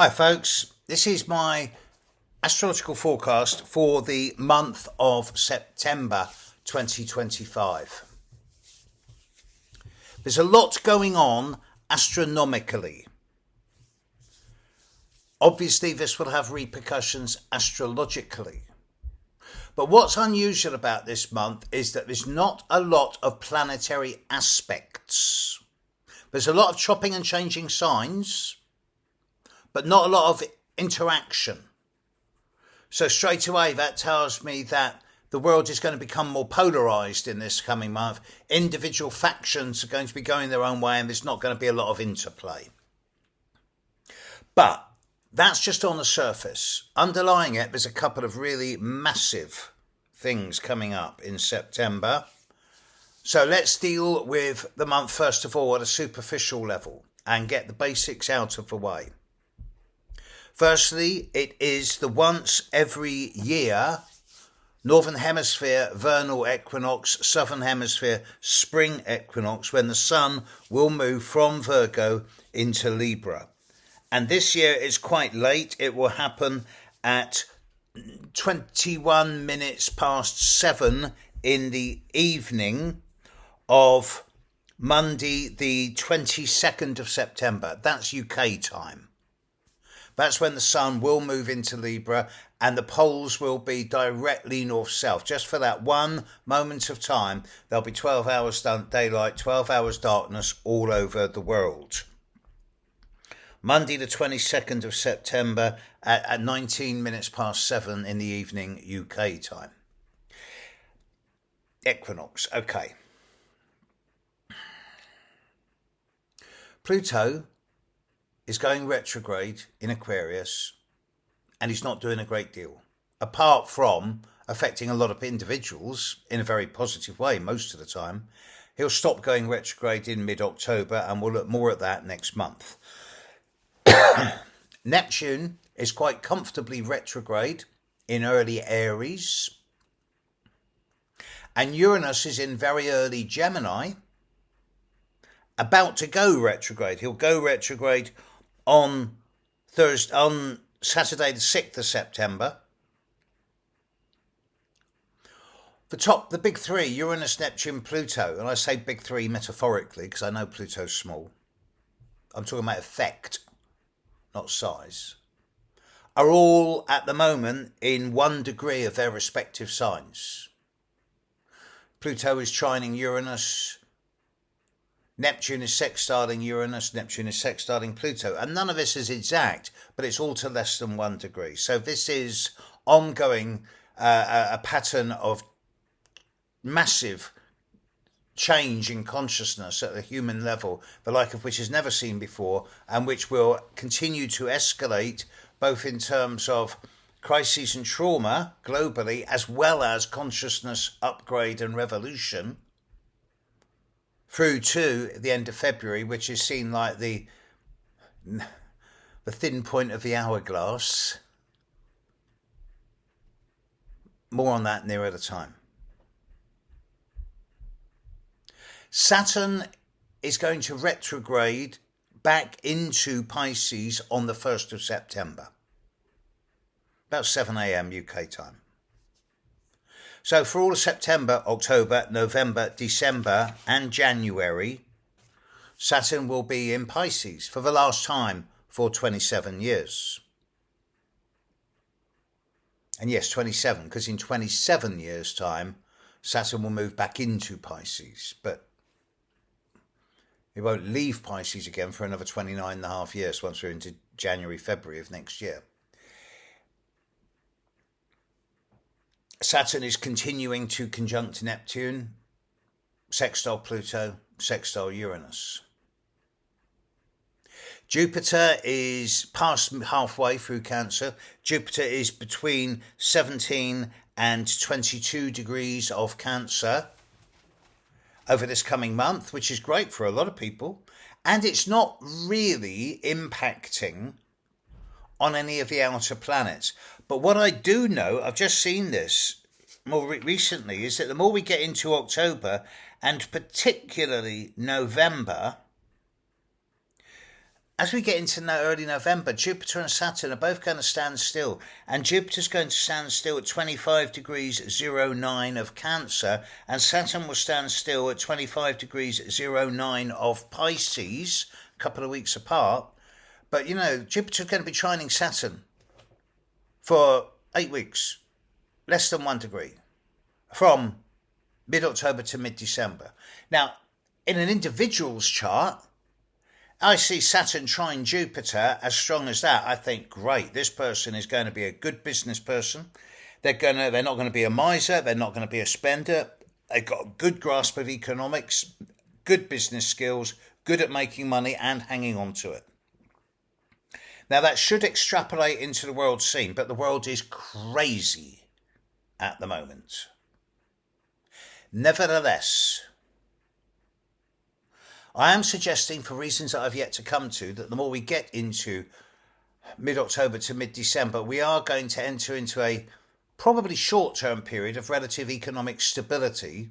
Hi folks, this is my astrological forecast for the month of September 2025. There's a lot going on astronomically. Obviously this will have repercussions astrologically. But what's unusual about this month is that there's not a lot of planetary aspects. There's a lot of chopping and changing signs, but not a lot of interaction. So straight away that tells me that the world is going to become more polarised in this coming month. Individual factions are going to be going their own way and there's not going to be a lot of interplay. But that's just on the surface. Underlying it, there's a couple of really massive things coming up in September. So let's deal with the month first of all at a superficial level and get the basics out of the way. Firstly, it is the once every year Northern Hemisphere vernal equinox, Southern Hemisphere spring equinox, when the Sun will move from Virgo into Libra. And this year it's quite late. It will happen at 21 minutes past 7 in the evening of Monday the 22nd of September. That's UK time. That's when the Sun will move into Libra and the poles will be directly north-south. Just for that one moment of time, there'll be 12 hours daylight, 12 hours darkness all over the world. Monday the 22nd of September at 19 minutes past 7 in the evening UK time. Equinox, okay. Pluto is going retrograde in Aquarius and he's not doing a great deal, apart from affecting a lot of individuals in a very positive way most of the time. He'll stop going retrograde in mid-October and we'll look more at that next month. Neptune is quite comfortably retrograde in early Aries, and Uranus is in very early Gemini, about to go retrograde. He'll go retrograde on Saturday the 6th of September. The big three, Uranus, Neptune, Pluto, and I say big three metaphorically because I know Pluto's small. I'm talking about effect, not size, are all at the moment in 1 degree of their respective signs. Pluto is trining Uranus, Neptune is sextiling Uranus, Neptune is sextiling Pluto, and none of this is exact, but it's all to less than 1 degree. So this is ongoing, a pattern of massive change in consciousness at the human level, the like of which is never seen before, and which will continue to escalate both in terms of crises and trauma globally, as well as consciousness upgrade and revolution, through to the end of February, which is seen like the thin point of the hourglass. More on that nearer the time. Saturn is going to retrograde back into Pisces on the 1st of September, about 7 a.m. UK time. So for all of September, October, November, December and January, Saturn will be in Pisces for the last time for 27 years. And yes, 27, because in 27 years' time, Saturn will move back into Pisces, but it won't leave Pisces again for another 29 and a half years once we're into January, February of next year. Saturn is continuing to conjunct Neptune, sextile Pluto, sextile Uranus. Jupiter is past halfway through Cancer. Jupiter is between 17 and 22 degrees of Cancer over this coming month, which is great for a lot of people. And it's not really impacting on any of the outer planets. But what I do know, I've just seen this more recently, is that the more we get into October, and particularly November, as we get into early November, Jupiter and Saturn are both going to stand still. And Jupiter's going to stand still at 25 degrees 09 of Cancer, and Saturn will stand still at 25 degrees 09 of Pisces, a couple of weeks apart. But, Jupiter's going to be trining Saturn for 8 weeks, less than 1 degree, from mid-October to mid-December. Now, in an individual's chart, I see Saturn trine Jupiter as strong as that. I think, great, this person is going to be a good business person. They're not going to be a miser. They're not going to be a spender. They've got a good grasp of economics, good business skills, good at making money and hanging on to it. Now, that should extrapolate into the world scene, but the world is crazy at the moment. Nevertheless, I am suggesting, for reasons that I've yet to come to, that the more we get into mid-October to mid-December, we are going to enter into a probably short-term period of relative economic stability,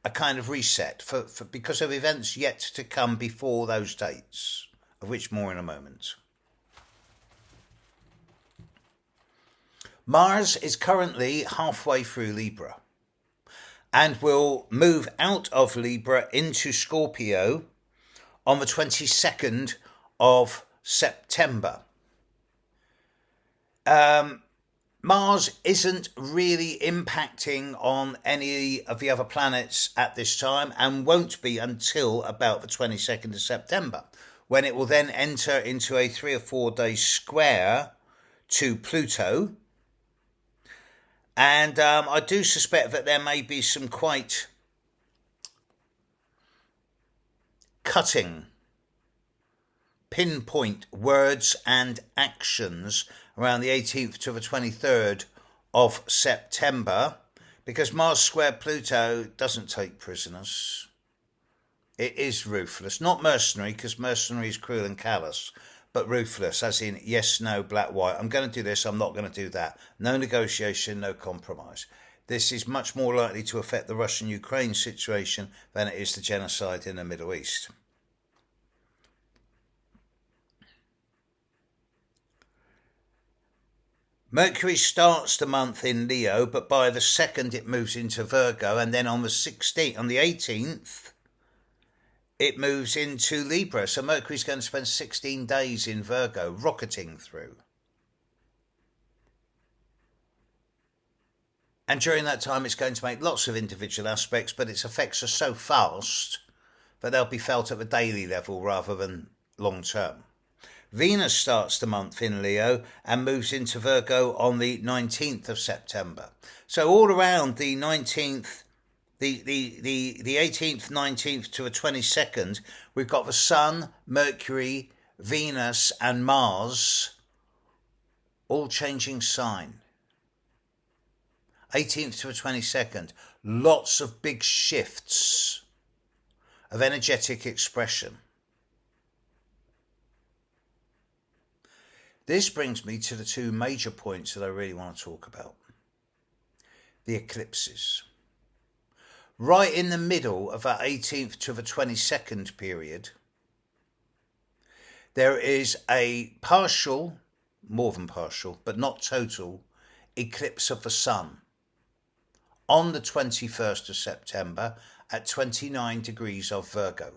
a kind of reset, because of events yet to come before those dates, of which more in a moment. Mars is currently halfway through Libra and will move out of Libra into Scorpio on the 22nd of September. Mars isn't really impacting on any of the other planets at this time and won't be until about the 22nd of September, when it will then enter into a 3 or 4 day square to Pluto. And I do suspect that there may be some quite cutting, pinpoint words and actions around the 18th to the 23rd of September, because Mars square Pluto doesn't take prisoners. It is ruthless, not mercenary, because mercenary is cruel and callous, but ruthless, as in yes, no, black, white. I'm going to do this, I'm not going to do that. No negotiation, no compromise. This is much more likely to affect the Russian-Ukraine situation than it is the genocide in the Middle East. Mercury starts the month in Leo, but by the 2nd it moves into Virgo, and then on the 18th, it moves into Libra. So Mercury's going to spend 16 days in Virgo, rocketing through. And during that time, it's going to make lots of individual aspects, but its effects are so fast that they'll be felt at the daily level rather than long term. Venus starts the month in Leo and moves into Virgo on the 19th of September. So all around the 19th, the 18th, 19th to the 22nd, we've got the Sun, Mercury, Venus and Mars all changing sign. 18th to the 22nd, lots of big shifts of energetic expression. This brings me to the two major points that I really want to talk about. The eclipses. Right in the middle of our 18th to the 22nd period, there is a partial, more than partial, but not total, eclipse of the Sun on the 21st of September at 29 degrees of Virgo.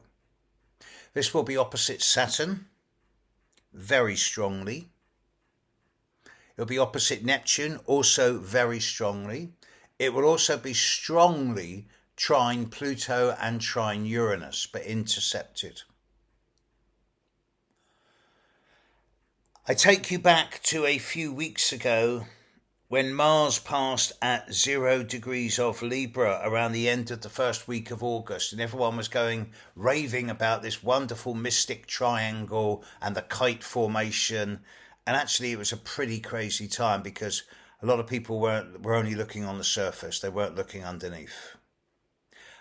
This will be opposite Saturn, very strongly. It'll be opposite Neptune, also very strongly. It will also be strongly trine Pluto and trine Uranus, but intercepted. I take you back to a few weeks ago when Mars passed at 0 degrees of Libra around the end of the first week of August, and everyone was raving about this wonderful mystic triangle and the kite formation. And actually it was a pretty crazy time because a lot of people were only looking on the surface. They weren't looking underneath.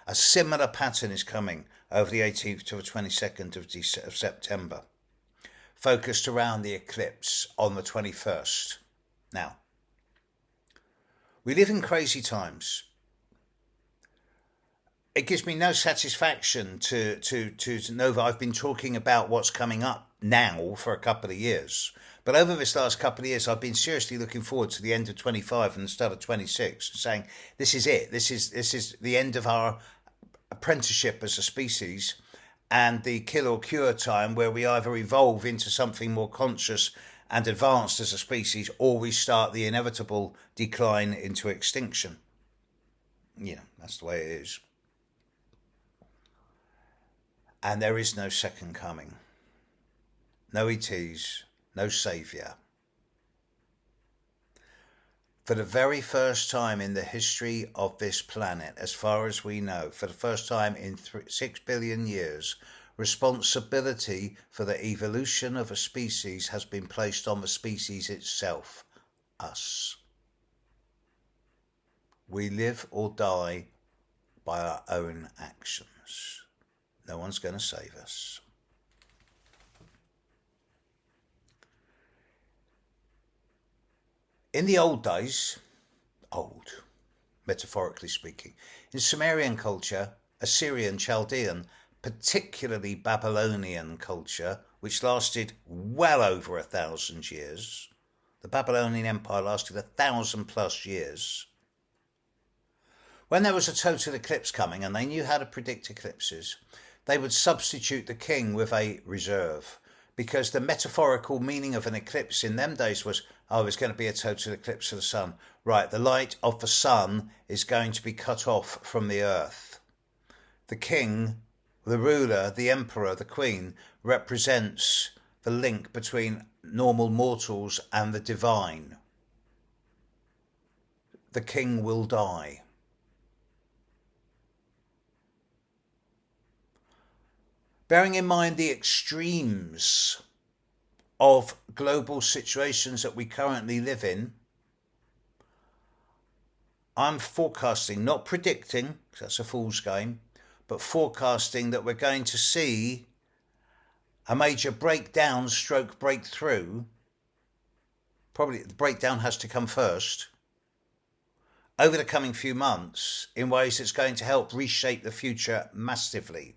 A similar pattern is coming over the 18th to the 22nd of September, focused around the eclipse on the 21st. Now, we live in crazy times. it gives me no satisfaction to know that I've been talking about what's coming up now for a couple of years. But over this last couple of years, I've been seriously looking forward to the end of 25 and the start of 26, saying this is it. This is the end of our apprenticeship as a species, and the kill or cure time where we either evolve into something more conscious and advanced as a species, or we start the inevitable decline into extinction. You know, that's the way it is. And there is no second coming. No ETs, no saviour. For the very first time in the history of this planet, as far as we know, for the first time in 6 billion years, responsibility for the evolution of a species has been placed on the species itself, us. We live or die by our own actions. No one's going to save us. In the old days, metaphorically speaking, in Sumerian culture, Assyrian, Chaldean, particularly Babylonian culture, which lasted well over 1,000 years, the Babylonian Empire lasted 1,000+ years. When there was a total eclipse coming and they knew how to predict eclipses, they would substitute the king with a reserve, because the metaphorical meaning of an eclipse in them days was, it's going to be a total eclipse of the sun. Right, the light of the sun is going to be cut off from the earth. The king, the ruler, the emperor, the queen, represents the link between normal mortals and the divine. The king will die. Bearing in mind the extremes of global situations that we currently live in, I'm forecasting, not predicting, because that's a fool's game, but forecasting that we're going to see a major breakdown stroke breakthrough. Probably the breakdown has to come first over the coming few months in ways that's going to help reshape the future massively.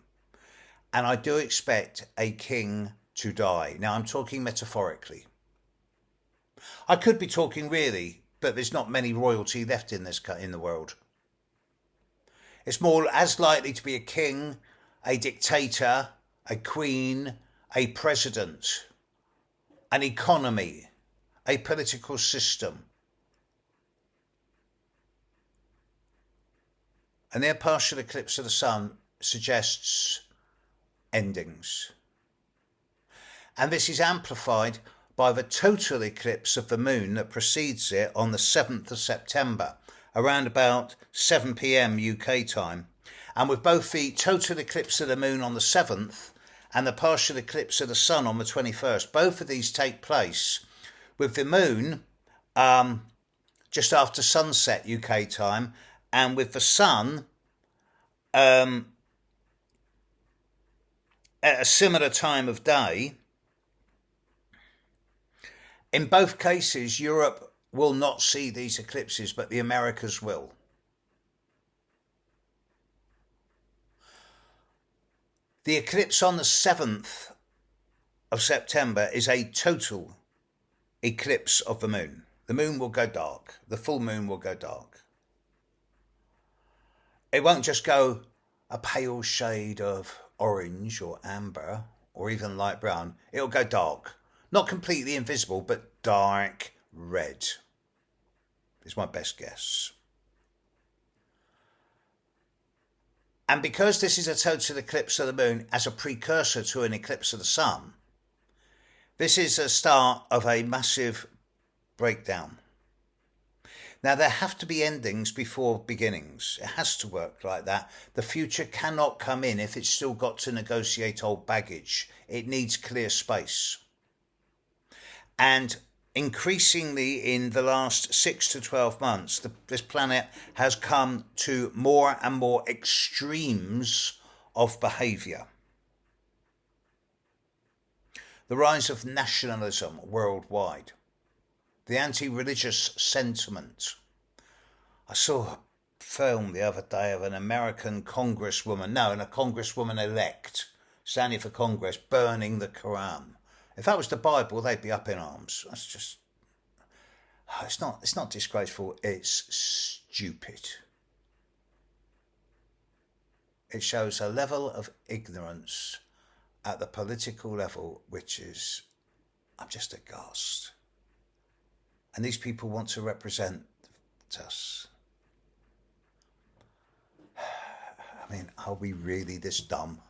And I do expect a king to die. Now, I'm talking metaphorically. I could be talking really, but there's not many royalty left in the world. It's more as likely to be a king, a dictator, a queen, a president, an economy, a political system. A near partial eclipse of the sun suggests endings. And this is amplified by the total eclipse of the moon that precedes it on the 7th of September, around about 7 p.m. UK time. And with both the total eclipse of the moon on the 7th and the partial eclipse of the sun on the 21st, both of these take place with the moon just after sunset UK time, and with the sun at a similar time of day. In both cases, Europe will not see these eclipses, but the Americas will. The eclipse on the 7th of September is a total eclipse of the moon. The moon will go dark. The full moon will go dark. It won't just go a pale shade of orange or amber or even light brown. It'll go dark. Not completely invisible, but dark red is my best guess. And because this is a total eclipse of the moon as a precursor to an eclipse of the sun, this is a start of a massive breakdown. Now, there have to be endings before beginnings. It has to work like that. The future cannot come in if it's still got to negotiate old baggage. It needs clear space. And increasingly in the last 6 to 12 months, this planet has come to more and more extremes of behaviour. The rise of nationalism worldwide. The anti-religious sentiment. I saw film the other day of an American congresswoman, no, and a congresswoman elect, standing for Congress, burning the Quran. If that was the Bible, they'd be up in arms. That's just, it's not disgraceful, it's stupid. It shows a level of ignorance at the political level, which is, I'm just aghast. And these people want to represent us. I mean, are we really this dumb,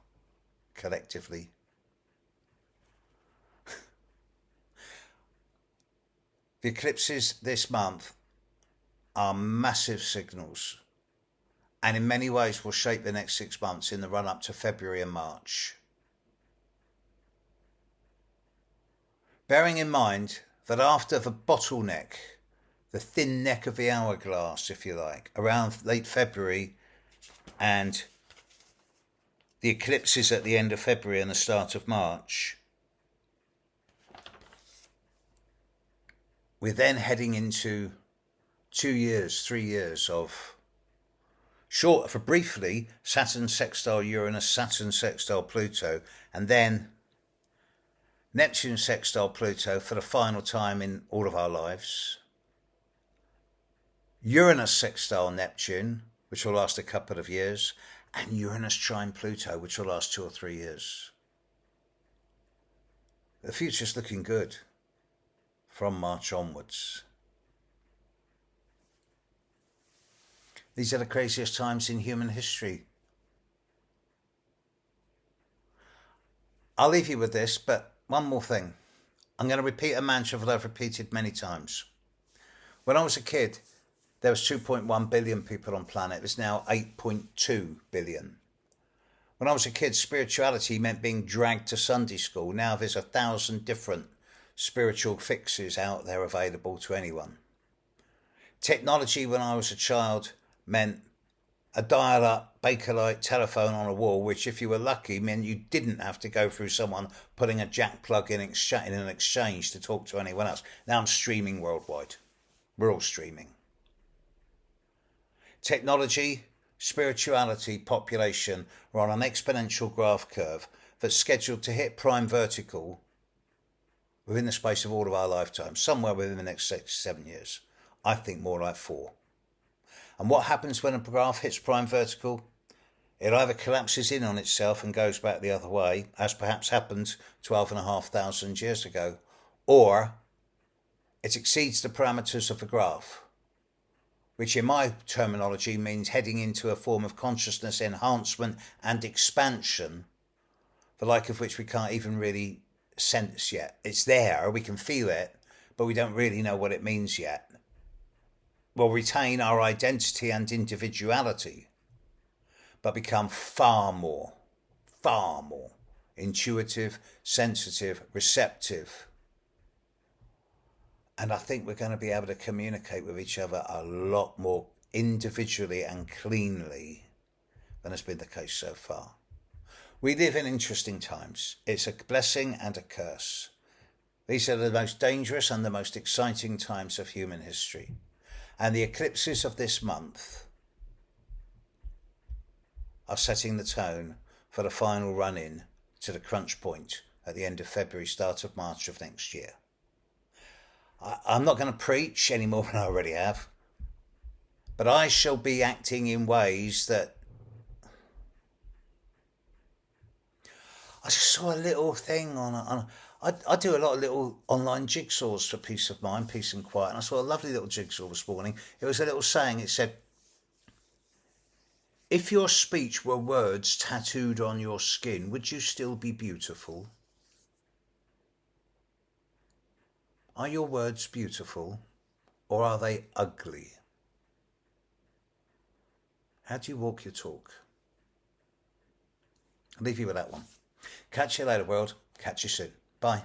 collectively? The eclipses this month are massive signals, and in many ways will shape the next 6 months in the run-up to February and March. Bearing in mind that after the bottleneck, the thin neck of the hourglass, if you like, around late February and the eclipses at the end of February and the start of March, we're then heading into 2 years, 3 years of short, for briefly, Saturn sextile Uranus, Saturn sextile Pluto, and then Neptune sextile Pluto for the final time in all of our lives. Uranus sextile Neptune, which will last a couple of years, and Uranus trine Pluto, which will last 2 or 3 years. The future's looking good from March onwards. These are the craziest times in human history. I'll leave you with this, but one more thing. I'm going to repeat a mantra that I've repeated many times. When I was a kid, there was 2.1 billion people on planet. There's now 8.2 billion. When I was a kid, spirituality meant being dragged to Sunday school. Now there's 1,000 different spiritual fixes out there available to anyone. Technology when I was a child meant a dial-up Bakelite telephone on a wall, which if you were lucky meant you didn't have to go through someone putting a jack plug in an exchange to talk to anyone else. Now I'm streaming worldwide. We're all streaming. Technology, spirituality, population are on an exponential graph curve that's scheduled to hit prime vertical within the space of all of our lifetimes, somewhere within the next 6-7 years. I think more like 4. And what happens when a graph hits prime vertical? It either collapses in on itself and goes back the other way, as perhaps happened 12,500 years ago, or it exceeds the parameters of the graph, which in my terminology means heading into a form of consciousness enhancement and expansion, the like of which we can't even really sense yet. It's there, we can feel it, but we don't really know what it means yet. We'll retain our identity and individuality, but become far more intuitive, sensitive, receptive. And I think we're going to be able to communicate with each other a lot more individually and cleanly than has been the case so far. We live in interesting times. It's a blessing and a curse. These are the most dangerous and the most exciting times of human history. And the eclipses of this month are setting the tone for the final run-in to the crunch point at the end of February, start of March of next year. I'm not going to preach any more than I already have, but I shall be acting in ways that... I just saw a little thing I do a lot of little online jigsaws for peace of mind, peace and quiet, and I saw a lovely little jigsaw this morning. It was a little saying. It said, if your speech were words tattooed on your skin, would you still be beautiful? Are your words beautiful, or are they ugly? How do you walk your talk? I'll leave you with that one. Catch you later, world. Catch you soon. Bye.